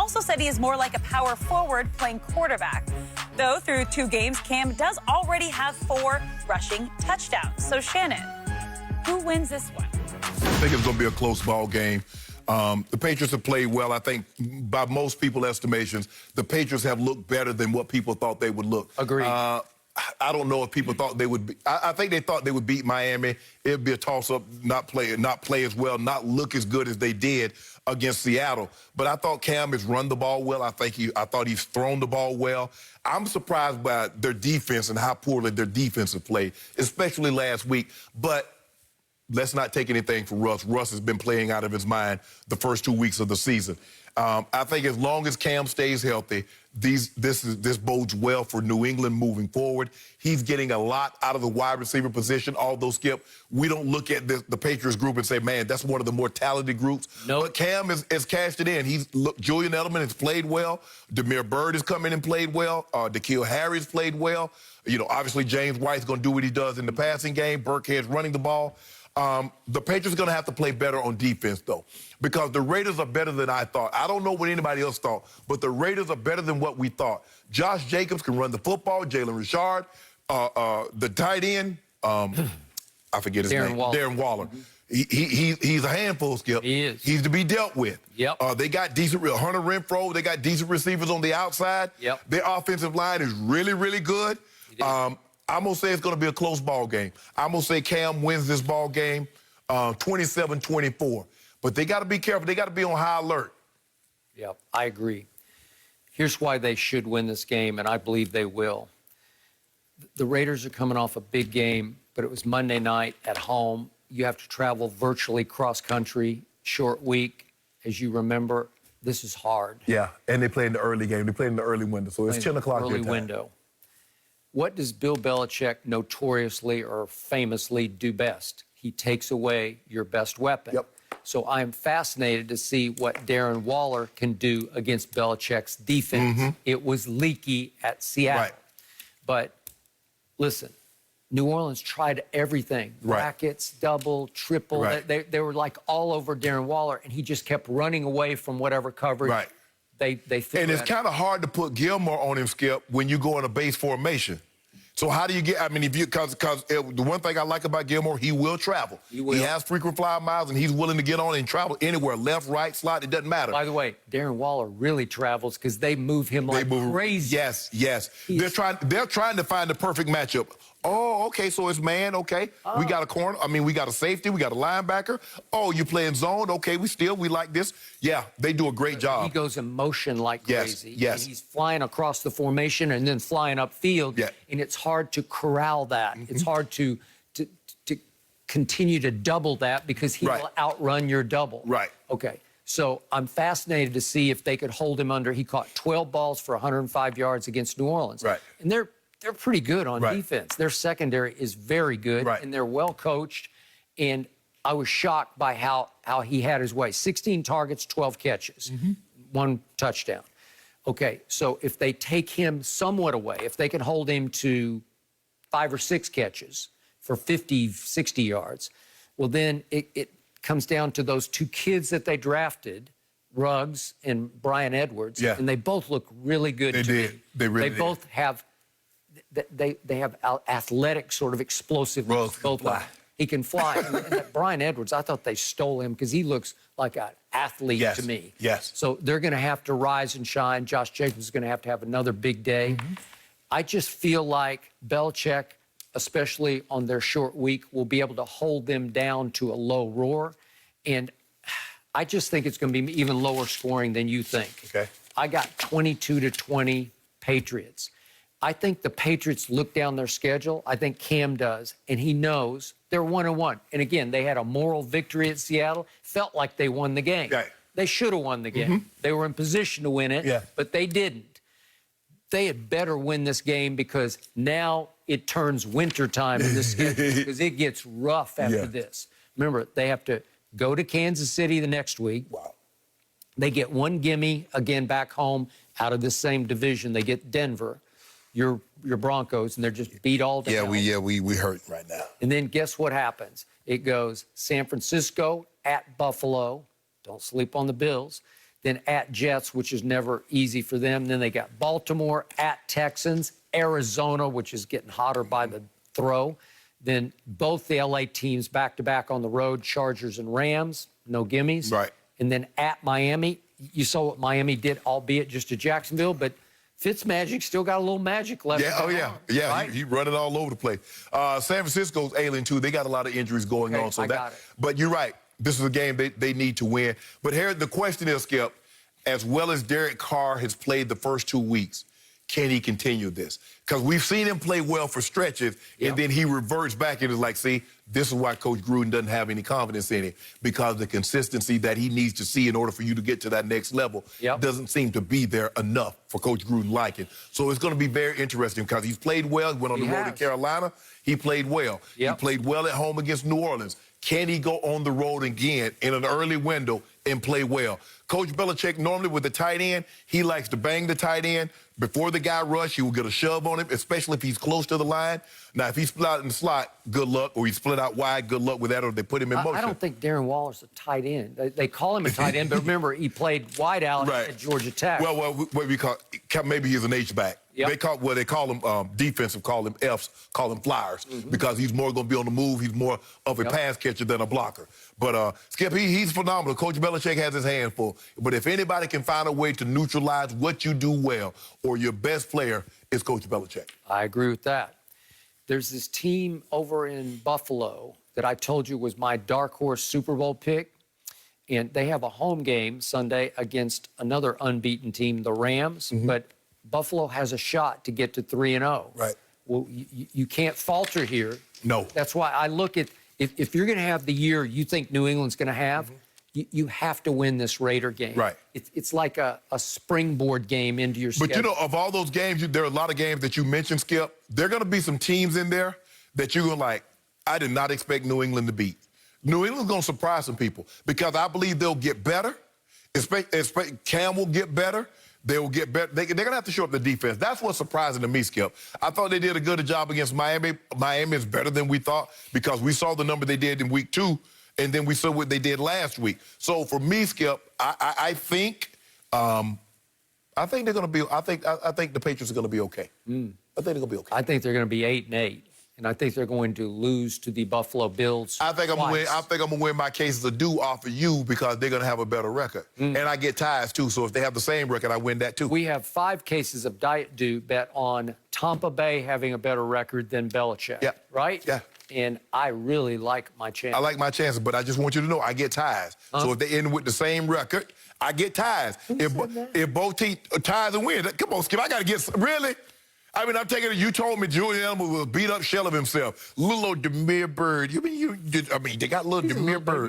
also said he is more like a power forward playing quarterback. Though through 2 games, Cam does already have 4 rushing touchdowns. So, Shannon, who wins this one? I think it's going to be a close ball game. The Patriots have played well. I think by most people's estimations, the Patriots have looked better than what people thought they would look. Agreed. I don't know if people thought they would be. I think they thought they would beat Miami. It would be a toss-up, not play as well, not look as good as they did against Seattle. But I thought Cam has run the ball well. I thought he's thrown the ball well. I'm surprised by their defense and how poorly their defense has played, especially last week. But let's not take anything for Russ. Russ has been playing out of his mind the first 2 weeks of the season. I think as long as Cam stays healthy, this bodes well for New England moving forward. He's getting a lot out of the wide receiver position, although, Skip, we don't look at the Patriots group and say, man, that's one of the more talented groups. Nope. But Cam has cashed it in. Julian Edelman has played well. Damiere Byrd has come in and played well. N'Keal Harry has played well. You know, obviously James White's going to do what he does in the passing game. Burkhead's running the ball. The Patriots are going to have to play better on defense, though, because the Raiders are better than I thought. I don't know what anybody else thought, but the Raiders are better than what we thought. Josh Jacobs can run the football. Jalen Richard, the tight end, I forget his name. Darren Waller. He's a handful, Skip. He is. He's to be dealt with. Yep. They got decent, Hunter Renfrow, they got decent receivers on the outside. Yep. Their offensive line is really, really good. I'm going to say it's going to be a close ball game. I'm going to say Cam wins this ball game 27-24. But they got to be careful. They got to be on high alert. Yep, I agree. Here's why they should win this game, and I believe they will. The Raiders are coming off a big game, but it was Monday night at home. You have to travel virtually cross-country, short week. As you remember, this is hard. Yeah, and they played in the early game. They played in the early window, so it's 10 o'clock early window. What does Bill Belichick notoriously or famously do best? He takes away your best weapon. Yep. So I'm fascinated to see what Darren Waller can do against Belichick's defense. It was leaky at Seattle. Right. But listen, New Orleans tried everything. Right. Brackets, double, triple. Right. They were like all over Darren Waller, and he just kept running away from whatever coverage. Right. They and it's kind of hard to put Gilmore on him, Skip, when you go in a base formation. So how do you get, I mean, because the one thing I like about Gilmore, he will travel. He has frequent flyer miles, and he's willing to get on and travel anywhere, left, right, slot, it doesn't matter. By the way, Darren Waller really travels because they move him like crazy. Yes, yes. They're trying to find the perfect matchup. Oh, okay, so it's man, okay. We got a corner, we got a safety, we got a linebacker. Oh, you playing zone, okay, we like this. Yeah, they do a great job. He goes in motion like crazy. Yes. And he's flying across the formation and then flying upfield. Yeah. And it's hard to corral that. It's hard to continue to double that because he will outrun your double. Right. Okay. So I'm fascinated to see if they could hold him under. He caught 12 balls for 105 yards against New Orleans. Right. And they're pretty good on defense. Their secondary is very good, and they're well coached. And I was shocked by how he had his way. 16 targets, 12 catches, 1 touchdown. Okay, so if they take him somewhat away, if they can hold him to 5 or 6 catches for 50, 60 yards, well, then it comes down to those 2 kids that they drafted, Ruggs and Brian Edwards, and they both look really good to me. They really did. Both have they have athletic sort of explosiveness. Both ways. He can fly. And that Brian Edwards, I thought they stole him because he looks like an athlete to me. Yes. So they're going to have to rise and shine. Josh Jacobs is going to have another big day. I just feel like Belichick, especially on their short week, will be able to hold them down to a low roar. And I just think it's going to be even lower scoring than you think. Okay. I got 22-20 Patriots. I think the Patriots look down their schedule. I think Cam does, and he knows they're 1-1. And again, they had a moral victory at Seattle. Felt like they won the game. Right. They should have won the game. They were in position to win it, but they didn't. They had better win this game because now it turns wintertime in this schedule because it gets rough after this. Remember, they have to go to Kansas City the next week. Wow. They get 1 gimme again back home out of the same division. They get Denver. Your Broncos, and they're just beat all to hell. We hurt right now. And then guess what happens? It goes San Francisco at Buffalo. Don't sleep on the Bills. then at Jets, which is never easy for them. Then they got Baltimore, at Texans, Arizona, which is getting hotter by the throw. Then both the LA teams back-to-back on the road, Chargers and Rams, no gimmies. Right. And then at Miami, you saw what Miami did, albeit just to Jacksonville, but Fitzmagic still got a little magic left. Yeah, oh yeah, yeah. Right? He running all over the place. San Francisco's ailing too. They got a lot of injuries going on. So but you're right. This is a game they need to win. But here the question is, Skip, as well as Derek Carr has played the first 2 weeks, can he continue this? Because we've seen him play well for stretches, and then he reverts back and is like, see, this is why Coach Gruden doesn't have any confidence in him, because the consistency that he needs to see in order for you to get to that next level doesn't seem to be there enough for Coach Gruden liking. So it's going to be very interesting because he's played well. He went on the road to Carolina. He played well. He played well at home against New Orleans. Can he go on the road again in an early window and play well? Coach Belichick, normally with the tight end, he likes to bang the tight end. Before the guy rush, he will get a shove on him, especially if he's close to the line. Now, if he's split out in the slot, good luck. Or he's split out wide, good luck with that, or they put him in motion. I don't think Darren Waller's a tight end. They call him a tight end, but remember, he played wide out at Georgia Tech. Well, what we call, maybe he's an H-back. They call him defensive, call him Fs, call him flyers, because he's more going to be on the move. He's more of a pass catcher than a blocker. But Skip, he's phenomenal. Coach Belichick has his hands full. But if anybody can find a way to neutralize what you do well or your best player, it's Coach Belichick. I agree with that. There's this team over in Buffalo that I told you was my dark horse Super Bowl pick. And they have a home game Sunday against another unbeaten team, the Rams. But Buffalo has a shot to get to 3-0. Right. Well, you can't falter here. No. That's why I look at, if you're going to have the year you think New England's going to have, you have to win this Raider game. Right. It's like a springboard game into your schedule. But, you know, of all those games, there are a lot of games that you mentioned, Skip. There are going to be some teams in there that you're going to like, I did not expect New England to beat. New England's going to surprise some people because I believe they'll get better. Cam will get better. They will get better. They're going to have to show up the defense. That's what's surprising to me, Skip. I thought they did a good job against Miami. Miami is better than we thought because we saw the number they did in week 2, and then we saw what they did last week. So for me, Skip, I think they're going to be. I think the Patriots are going to be okay. I think they're going to be okay. I think they're going to be 8-8. And I think they're going to lose to the Buffalo Bills. I think I'm going to win my cases of due off of you because they're going to have a better record. And I get ties, too. So if they have the same record, I win that, too. We have 5 cases of diet due bet on Tampa Bay having a better record than Belichick. Yeah. Right? Yeah. And I really like my chances. I like my chances, but I just want you to know I get ties. So if they end with the same record, I get ties. If both teams ties and win, come on, Skip, I got to get really? I mean, I'm taking it. You told me Julian Edelman was a beat-up shell of himself. Little old Demir Bird. They got little Demir Bird.